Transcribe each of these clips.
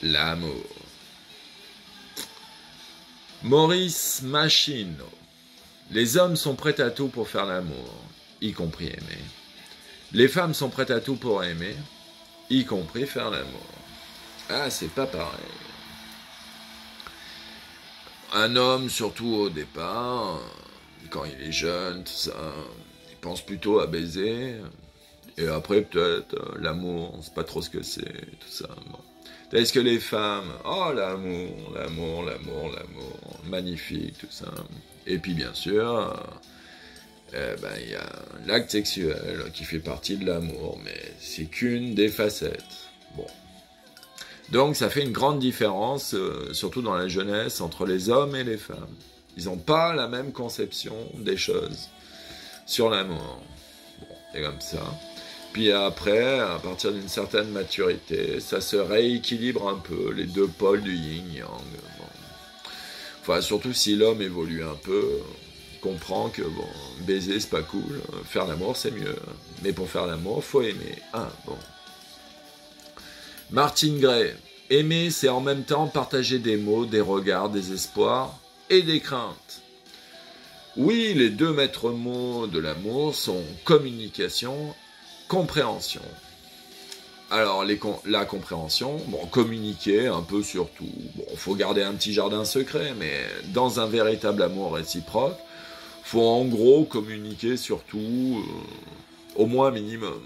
L'amour. Maurice Machino. Les hommes sont prêts à tout pour faire l'amour, y compris aimer. Les femmes sont prêtes à tout pour aimer, y compris faire l'amour. Ah, c'est pas pareil. Un homme, surtout au départ, quand il est jeune, tout ça, il pense plutôt à baiser. Et après, peut-être, l'amour, on sait pas trop ce que c'est, tout ça. Bon. Est-ce que les femmes, oh l'amour, l'amour, l'amour, l'amour, magnifique, tout ça. Et puis bien sûr, il y a l'acte sexuel qui fait partie de l'amour, mais c'est qu'une des facettes. Bon. Donc ça fait une grande différence, surtout dans la jeunesse, entre les hommes et les femmes. Ils n'ont pas la même conception des choses sur l'amour. Bon, c'est comme ça. Puis après, à partir d'une certaine maturité, ça se rééquilibre un peu, les deux pôles du yin-yang. Bon. Enfin, surtout si l'homme évolue un peu, comprend que bon, baiser c'est pas cool, faire l'amour c'est mieux. Mais pour faire l'amour, faut aimer. Ah, bon. Martin Gray. Aimer, c'est en même temps partager des mots, des regards, des espoirs et des craintes. Oui, les deux maîtres mots de l'amour sont communication, compréhension. Alors, la compréhension, bon, communiquer un peu sur tout. Bon, faut garder un petit jardin secret, mais dans un véritable amour réciproque, faut en gros communiquer sur tout, au moins minimum.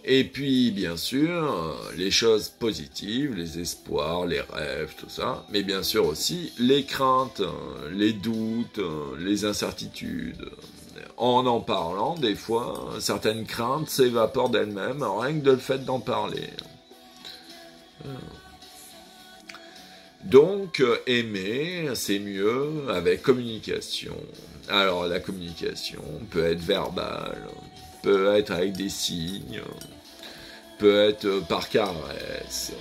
Et puis, bien sûr, les choses positives, les espoirs, les rêves, tout ça, mais bien sûr aussi les craintes, les doutes, les incertitudes. En parlant, des fois, certaines craintes s'évaporent d'elles-mêmes, rien que de le fait d'en parler. Donc, aimer, c'est mieux avec communication. Alors, la communication peut être verbale, peut être avec des signes, peut être par caresse.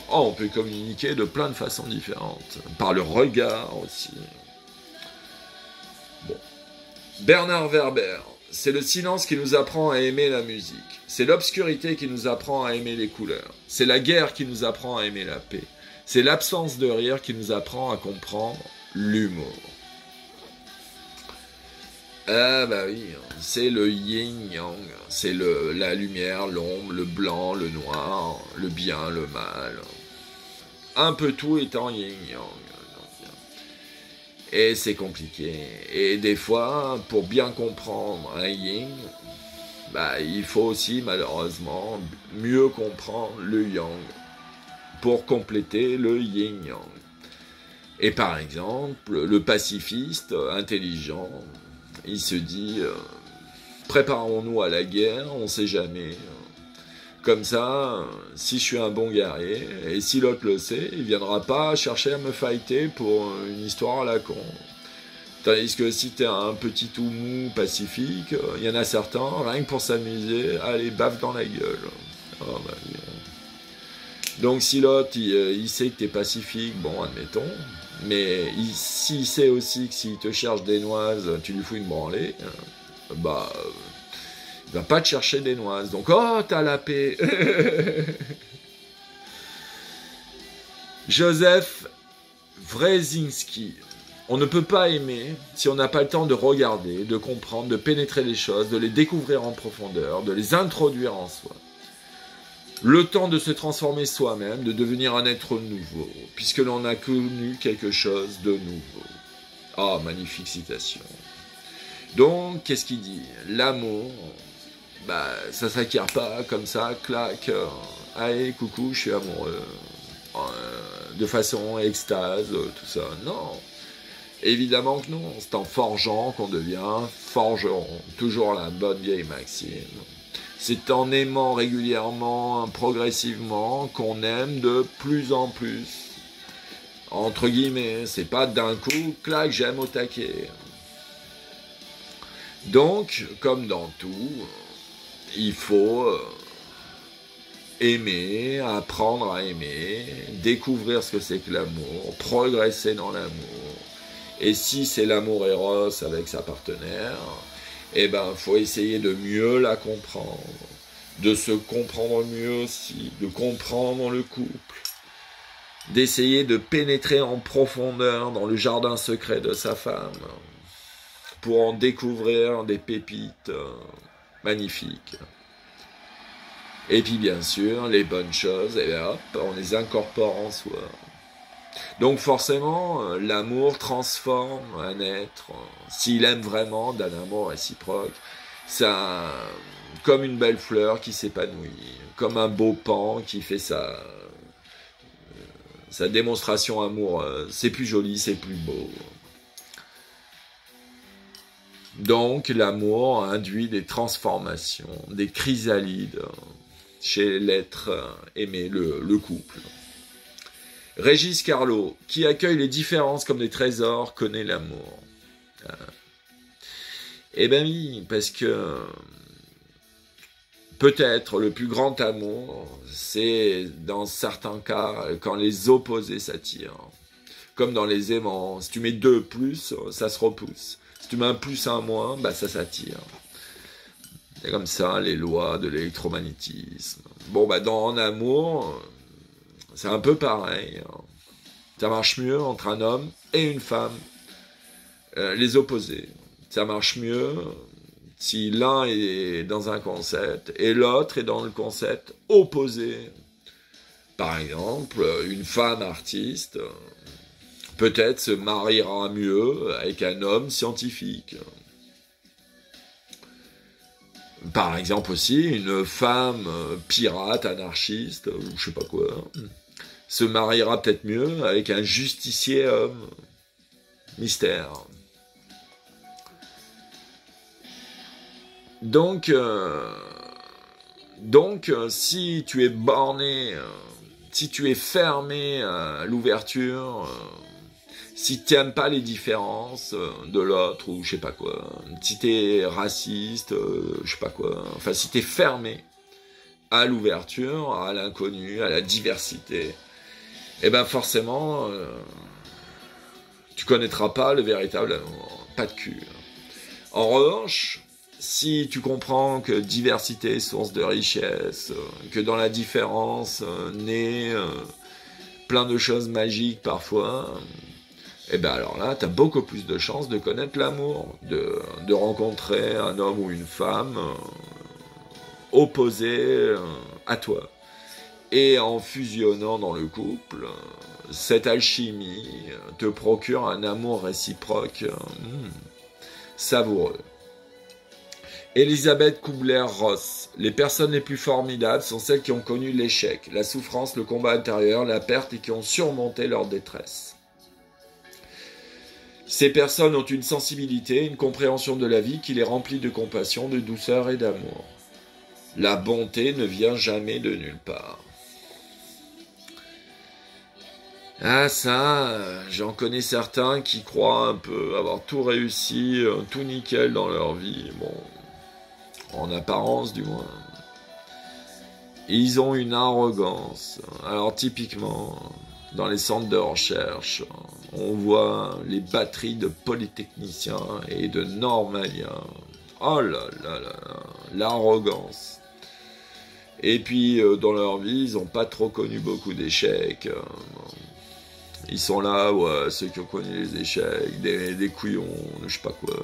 Oh, on peut communiquer de plein de façons différentes, par le regard aussi. Bon. Bernard Werber, c'est le silence qui nous apprend à aimer la musique. C'est l'obscurité qui nous apprend à aimer les couleurs. C'est la guerre qui nous apprend à aimer la paix. C'est l'absence de rire qui nous apprend à comprendre l'humour. Ah bah oui, c'est le yin-yang, c'est la lumière, l'ombre, le blanc, le noir, le bien, le mal. Un peu tout est en yin-yang. Et c'est compliqué. Et des fois, pour bien comprendre un yin, il faut aussi malheureusement mieux comprendre le yang pour compléter le yin-yang. Et par exemple, le pacifiste intelligent, il se dit préparons-nous à la guerre, on ne sait jamais. Comme ça, si je suis un bon guerrier, et si l'autre le sait, il ne viendra pas chercher à me fighter pour une histoire à la con. Tandis que si t'es un petit tout mou pacifique, il y en a certains, rien que pour s'amuser, allez, baffe dans la gueule. Oh, bah, yeah. Donc si l'autre, il sait que t'es pacifique, bon, admettons, mais s'il sait aussi que s'il te cherche des noises, tu lui fous une branlée, il va pas te chercher des noises. Donc, oh, t'as la paix. Joseph Wrezinski. On ne peut pas aimer si on n'a pas le temps de regarder, de comprendre, de pénétrer les choses, de les découvrir en profondeur, de les introduire en soi. Le temps de se transformer soi-même, de devenir un être nouveau, puisque l'on a connu quelque chose de nouveau. Ah, magnifique citation. Donc, qu'est-ce qu'il dit? L'amour, ça s'acquiert pas comme ça, clac, allez, coucou, je suis amoureux, de façon extase, tout ça. Non, évidemment que non, c'est en forgeant qu'on devient forgeron, toujours la bonne vieille maxime. C'est en aimant régulièrement, progressivement, qu'on aime de plus en plus. Entre guillemets, c'est pas d'un coup, clac, j'aime au taquet. Donc, comme dans tout, il faut aimer, apprendre à aimer, découvrir ce que c'est que l'amour, progresser dans l'amour. Et si c'est l'amour Eros avec sa partenaire, faut essayer de mieux la comprendre, de se comprendre mieux aussi, de comprendre le couple. d'essayer de pénétrer en profondeur dans le jardin secret de sa femme pour en découvrir des pépites magnifiques. Et puis bien sûr, les bonnes choses, et hop, on les incorpore en soi. Donc forcément, l'amour transforme un être, s'il aime vraiment, d'un amour réciproque, ça, comme une belle fleur qui s'épanouit, comme un beau pan qui fait sa démonstration amoureuse. C'est plus joli, c'est plus beau. Donc l'amour induit des transformations, des chrysalides chez l'être aimé, le couple. Régis Carlo, qui accueille les différences comme des trésors, connaît l'amour. Eh ben oui, parce que peut-être le plus grand amour, c'est dans certains cas quand les opposés s'attirent. Comme dans les aimants, si tu mets 2 plus, ça se repousse. Si tu mets un plus, un moins, bah ça s'attire. C'est comme ça, les lois de l'électromagnétisme. Bon, bah en amour, c'est un peu pareil. Ça marche mieux entre un homme et une femme. Les opposés. Ça marche mieux si l'un est dans un concept et l'autre est dans le concept opposé. Par exemple, une femme artiste peut-être se mariera mieux avec un homme scientifique. Par exemple aussi, une femme pirate, anarchiste, ou je sais pas quoi, se mariera peut-être mieux avec un justicier homme. Mystère. Donc, si tu es borné, si tu es fermé à l'ouverture, si tu n'aimes pas les différences de l'autre ou je sais pas quoi, si tu es raciste, je sais pas quoi, enfin si tu es fermé à l'ouverture, à l'inconnu, à la diversité, eh ben forcément, tu connaîtras pas le véritable amour, pas de cul. En revanche, si tu comprends que diversité est source de richesse, que dans la différence naît plein de choses magiques parfois, et ben alors là, tu as beaucoup plus de chances de connaître l'amour, de rencontrer un homme ou une femme opposé à toi. Et en fusionnant dans le couple, cette alchimie te procure un amour réciproque savoureux. Elisabeth Kubler-Ross, les personnes les plus formidables sont celles qui ont connu l'échec, la souffrance, le combat intérieur, la perte et qui ont surmonté leur détresse. Ces personnes ont une sensibilité, une compréhension de la vie qui les remplit de compassion, de douceur et d'amour. La bonté ne vient jamais de nulle part. Ah ça, j'en connais certains qui croient un peu avoir tout réussi, tout nickel dans leur vie, bon, en apparence du moins. Ils ont une arrogance. Alors typiquement, dans les centres de recherche, on voit les batteries de polytechniciens et de normaliens. Oh là là là, l'arrogance. Et puis, dans leur vie, ils n'ont pas trop connu beaucoup d'échecs. Ils sont là, ouais, ceux qui ont connu les échecs, des couillons, je sais pas quoi.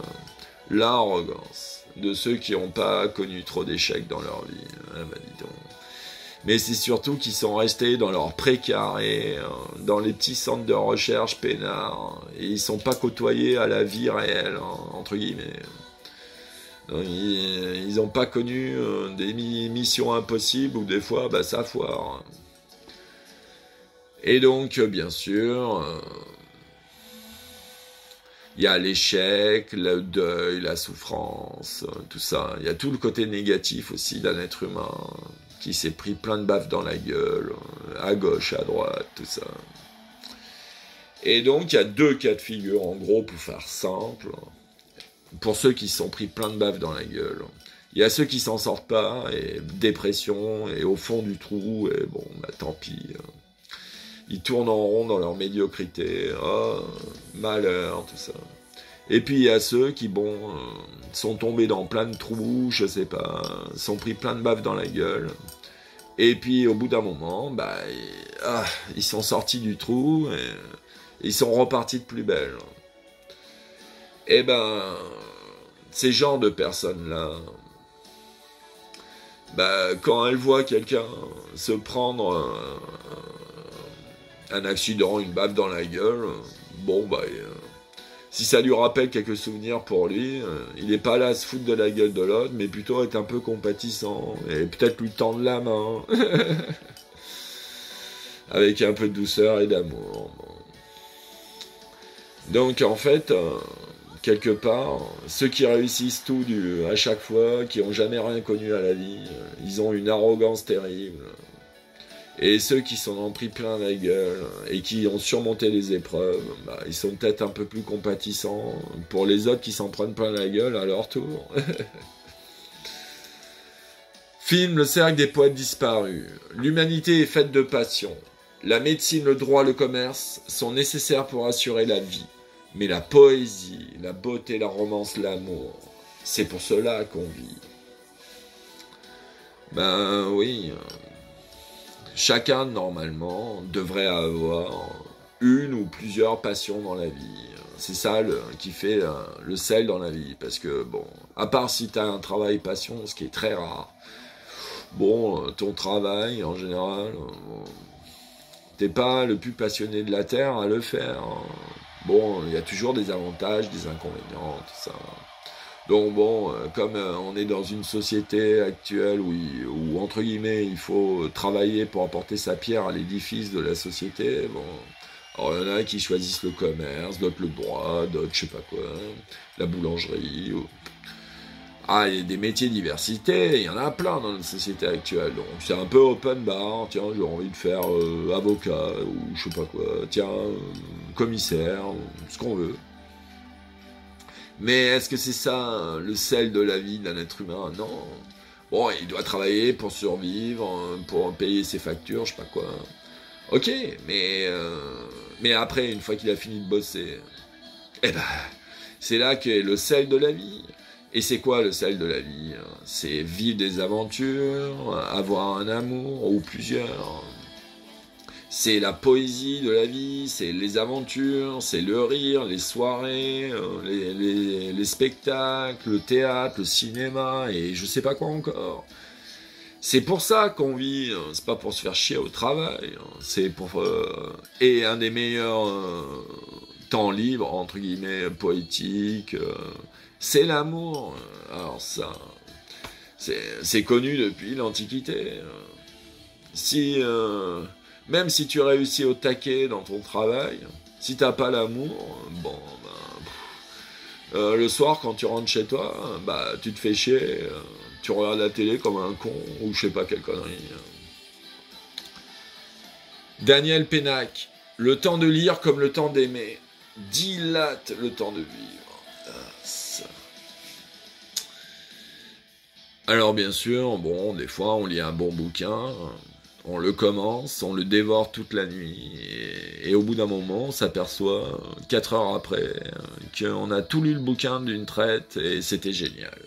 L'arrogance de ceux qui n'ont pas connu trop d'échecs dans leur vie. Ah bah dis donc. Mais c'est surtout qu'ils sont restés dans leur précaré, dans les petits centres de recherche peinards, et ils sont pas côtoyés à la vie réelle, entre guillemets. Donc, ils n'ont pas connu des missions impossibles où des fois, bah, ça foire. Et donc, bien sûr, il y a l'échec, le deuil, la souffrance, tout ça. Il y a tout le côté négatif aussi d'un être humain qui s'est pris plein de baffes dans la gueule, à gauche, à droite, tout ça. Et donc, il y a 2 cas de figure, en gros, pour faire simple, pour ceux qui se sont pris plein de baffes dans la gueule. Il y a ceux qui s'en sortent pas, et dépression, et au fond du trou, et bon, bah tant pis. Ils tournent en rond dans leur médiocrité, oh, malheur, tout ça. Et puis il y a ceux qui, bon, sont tombés dans plein de trous, je sais pas, sont pris plein de baffes dans la gueule, Et puis au bout d'un moment, ils sont sortis du trou et ils sont repartis de plus belle. Et ces genres de personnes-là, quand elles voient quelqu'un se prendre un accident, une baffe dans la gueule, si ça lui rappelle quelques souvenirs pour lui, il n'est pas là à se foutre de la gueule de l'autre, mais plutôt être un peu compatissant, et peut-être lui tendre la main, avec un peu de douceur et d'amour. Donc en fait, quelque part, ceux qui réussissent tout à chaque fois, qui n'ont jamais rien connu à la vie, ils ont une arrogance terrible. Et ceux qui s'en ont pris plein la gueule et qui ont surmonté les épreuves, ils sont peut-être un peu plus compatissants pour les autres qui s'en prennent plein la gueule à leur tour. Film Le Cercle des Poètes Disparus. L'humanité est faite de passion. La médecine, le droit, le commerce sont nécessaires pour assurer la vie. Mais la poésie, la beauté, la romance, l'amour, c'est pour cela qu'on vit. Oui... Chacun, normalement, devrait avoir une ou plusieurs passions dans la vie. C'est ça qui fait le sel dans la vie. Parce que, à part si tu as un travail passion, ce qui est très rare, ton travail, en général, t'es pas le plus passionné de la Terre à le faire. Il y a toujours des avantages, des inconvénients, tout ça. Donc comme on est dans une société actuelle où entre guillemets il faut travailler pour apporter sa pierre à l'édifice de la société, alors il y en a qui choisissent le commerce, d'autres le droit, d'autres je sais pas quoi, la boulangerie. Il y a des métiers de diversité, il y en a plein dans notre société actuelle, donc c'est un peu open bar, tiens j'ai envie de faire avocat ou je sais pas quoi, tiens commissaire, ce qu'on veut. Mais est-ce que c'est ça, le sel de la vie d'un être humain? Non. Il doit travailler pour survivre, pour payer ses factures, je sais pas quoi. Ok, mais après, une fois qu'il a fini de bosser, c'est là qu'est le sel de la vie. Et c'est quoi le sel de la vie? C'est vivre des aventures, avoir un amour, ou plusieurs. C'est la poésie de la vie, c'est les aventures, c'est le rire, les soirées, les spectacles, le théâtre, le cinéma, et je sais pas quoi encore. C'est pour ça qu'on vit, c'est pas pour se faire chier au travail, c'est pour... et un des meilleurs temps libres, entre guillemets, poétiques, c'est l'amour. Alors ça, c'est connu depuis l'Antiquité. Même si tu réussis au taquet dans ton travail, si t'as pas l'amour, le soir quand tu rentres chez toi, tu te fais chier, tu regardes la télé comme un con, ou je sais pas quelle connerie. Daniel Pénac, le temps de lire comme le temps d'aimer, dilate le temps de vivre. Alors bien sûr, des fois on lit un bon bouquin, on le commence, on le dévore toute la nuit, et au bout d'un moment, on s'aperçoit, 4 heures après, qu'on a tout lu le bouquin d'une traite, et c'était génial.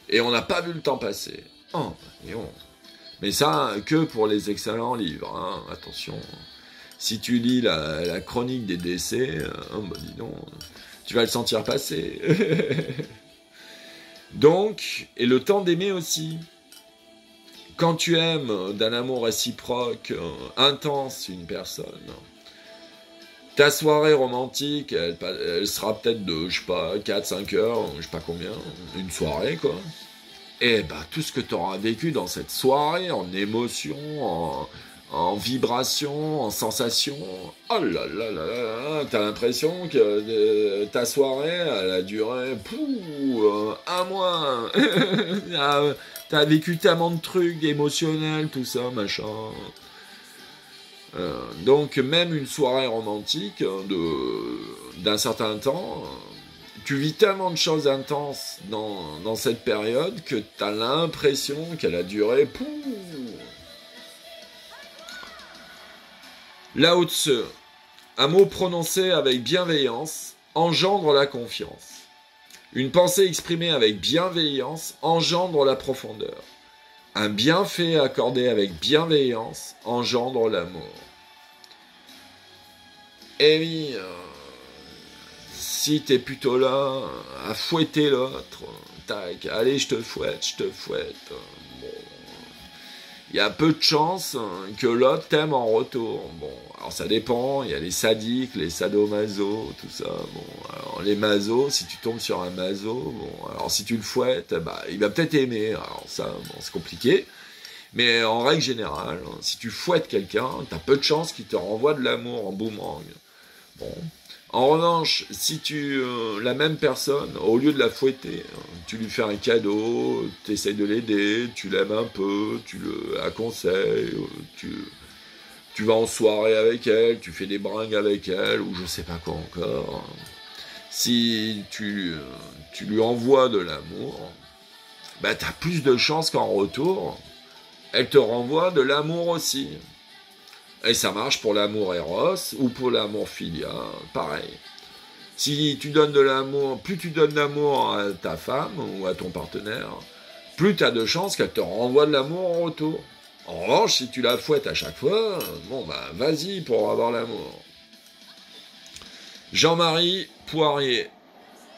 Et on n'a pas vu le temps passer. Mais ça, que pour les excellents livres, hein, attention. Si tu lis la chronique des décès, dis donc, tu vas le sentir passer. Donc, et le temps d'aimer aussi. Quand tu aimes d'un amour réciproque, intense une personne, ta soirée romantique, elle sera peut-être de, je sais pas, 4-5 heures, je sais pas combien, une soirée quoi. Et tout ce que tu auras vécu dans cette soirée, en émotion, en vibration, en sensation, oh là là là là, t'as l'impression que ta soirée, elle a duré un mois. T'as vécu tellement de trucs émotionnels, tout ça, machin. Donc même une soirée romantique d'un certain temps, tu vis tellement de choses intenses dans cette période que t'as l'impression qu'elle a duré... Lao Tse, un mot prononcé avec bienveillance engendre la confiance. Une pensée exprimée avec bienveillance engendre la profondeur. Un bienfait accordé avec bienveillance engendre l'amour. Et oui, si t'es plutôt là à fouetter l'autre, tac, allez, je te fouette, bon, il y a peu de chances que l'autre t'aime en retour. Bon, alors ça dépend, il y a les sadiques, les sadomaso, tout ça. Bon, alors les masos, si tu tombes sur un maso, bon, alors si tu le fouettes, bah, il va peut-être aimer. Alors ça, bon, c'est compliqué. Mais en règle générale, si tu fouettes quelqu'un, t'as peu de chances qu'il te renvoie de l'amour en boomerang. Bon. En revanche, si la même personne, au lieu de la fouetter, tu lui fais un cadeau, tu essayes de l'aider, tu l'aimes un peu, tu le acconseilles, tu vas en soirée avec elle, tu fais des bringues avec elle, ou je sais pas quoi encore. Si tu lui envoies de l'amour, bah t'as plus de chances qu'en retour, elle te renvoie de l'amour aussi. Et ça marche pour l'amour éros ou pour l'amour philia, pareil. Si tu donnes de l'amour, plus tu donnes d'amour à ta femme ou à ton partenaire, plus tu as de chances qu'elle te renvoie de l'amour en retour. En revanche, si tu la fouettes à chaque fois, bon bah vas-y pour avoir l'amour. Jean-Marie Poirier.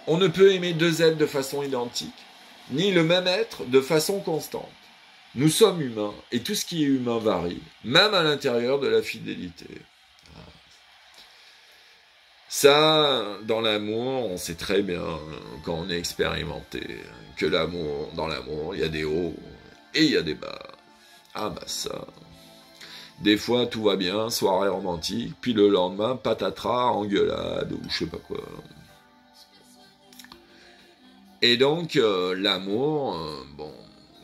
On ne peut aimer deux êtres de façon identique, ni le même être de façon constante. Nous sommes humains, et tout ce qui est humain varie, même à l'intérieur de la fidélité. Ça, dans l'amour, on sait très bien, quand on est expérimenté, que dans l'amour, il y a des hauts et il y a des bas. Ah bah ça. Des fois, tout va bien, soirée romantique, puis le lendemain, patatras, engueulade, ou je sais pas quoi. Et donc, l'amour, bon,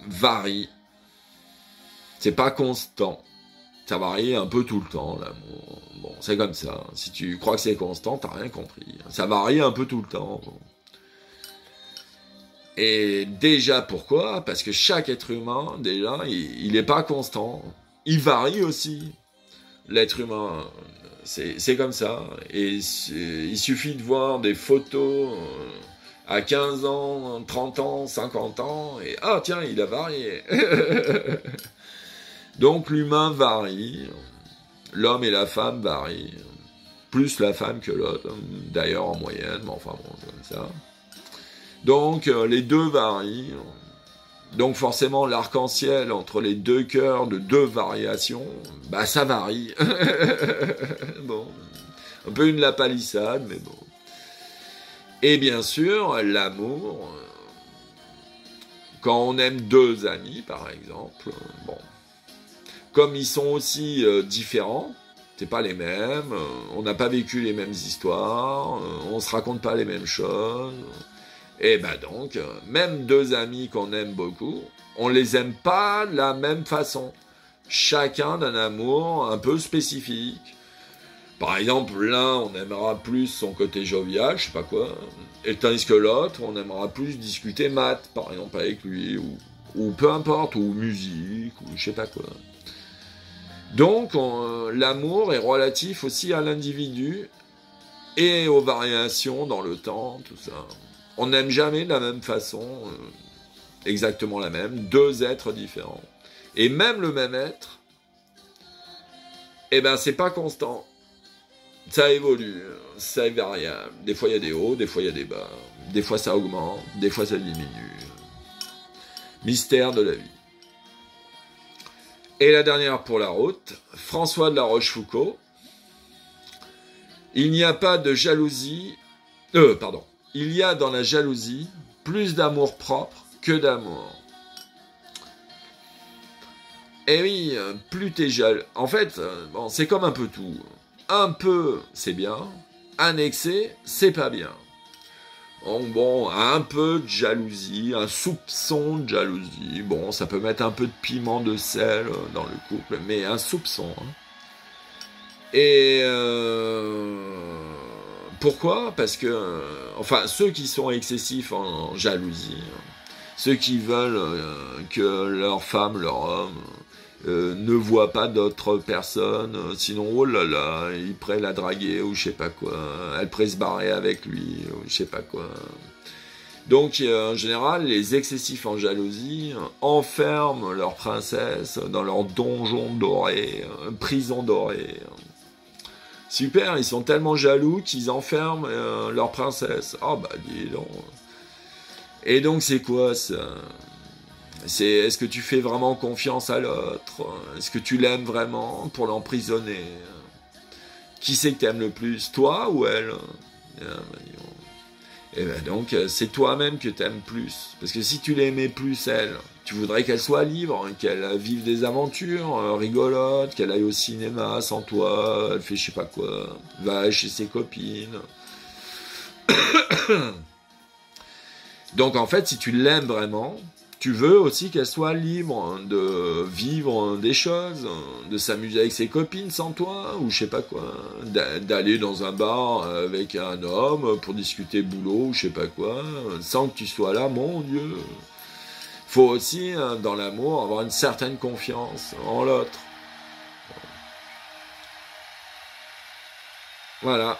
varie. C'est pas constant. Ça varie un peu tout le temps, l'amour. Bon, c'est comme ça. Si tu crois que c'est constant, t'as rien compris. Ça varie un peu tout le temps. Bon. Et déjà, pourquoi? Parce que chaque être humain, déjà, il est pas constant. Il varie aussi. L'être humain, c'est comme ça. Et il suffit de voir des photos à 15 ans, 30 ans, 50 ans, et ah tiens, il a varié. Donc l'humain varie, l'homme et la femme varient, plus la femme que l'autre, d'ailleurs en moyenne, mais enfin bon, c'est comme ça. Donc les deux varient, donc forcément l'arc-en-ciel entre les deux cœurs de deux variations, bah ça varie. Bon, un peu une lapalissade, mais bon. Et bien sûr, l'amour, quand on aime deux amis par exemple, bon. Comme ils sont aussi différents, c'est pas les mêmes, on n'a pas vécu les mêmes histoires, on se raconte pas les mêmes choses, et ben donc, même deux amis qu'on aime beaucoup, on les aime pas de la même façon. Chacun d'un amour un peu spécifique. Par exemple, l'un, on aimera plus son côté jovial, je sais pas quoi, et tandis que l'autre, on aimera plus discuter maths, par exemple, avec lui, ou peu importe, ou musique, ou je sais pas quoi. Donc, l'amour est relatif aussi à l'individu et aux variations dans le temps, tout ça. On n'aime jamais de la même façon, exactement la même, deux êtres différents. Et même le même être, eh ben, c'est pas constant. Ça évolue, ça est variable. Des fois, il y a des hauts, des fois, il y a des bas. Des fois, ça augmente, des fois, ça diminue. Mystère de la vie. Et la dernière pour la route, François de la Rochefoucauld. Il n'y a pas de jalousie... Il y a dans la jalousie plus d'amour propre que d'amour. Et oui, plus t'es jaloux... En fait, bon, c'est comme un peu tout. Un peu, c'est bien. Un excès, c'est pas bien. Donc bon, un peu de jalousie, un soupçon de jalousie. Bon, ça peut mettre un peu de piment de sel dans le couple, mais un soupçon. Hein. Et pourquoi? Parce que, enfin, ceux qui sont excessifs en jalousie, ceux qui veulent que leur femme, leur homme, ne voit pas d'autres personnes, sinon, oh là là, il pourrait la draguer ou je sais pas quoi, elle pourrait se barrer avec lui ou je sais pas quoi. Donc, en général, les excessifs en jalousie enferment leur princesse dans leur donjon doré, prison dorée. Super, ils sont tellement jaloux qu'ils enferment leur princesse. Ah bah dis donc. Et donc c'est quoi ça? Est-ce que tu fais vraiment confiance à l'autre? Est-ce que tu l'aimes vraiment pour l'emprisonner? Qui c'est que t'aimes le plus, toi ou elle? Et ben donc c'est toi-même que t'aimes plus. Parce que si tu l'aimais plus elle, tu voudrais qu'elle soit libre, qu'elle vive des aventures rigolotes, qu'elle aille au cinéma sans toi, elle fait je sais pas quoi, va chez ses copines. Donc en fait, si tu l'aimes vraiment, tu veux aussi qu'elle soit libre de vivre des choses, de s'amuser avec ses copines sans toi, ou je sais pas quoi, d'aller dans un bar avec un homme pour discuter boulot, ou je sais pas quoi, sans que tu sois là, mon Dieu. Faut aussi, dans l'amour, avoir une certaine confiance en l'autre. Voilà.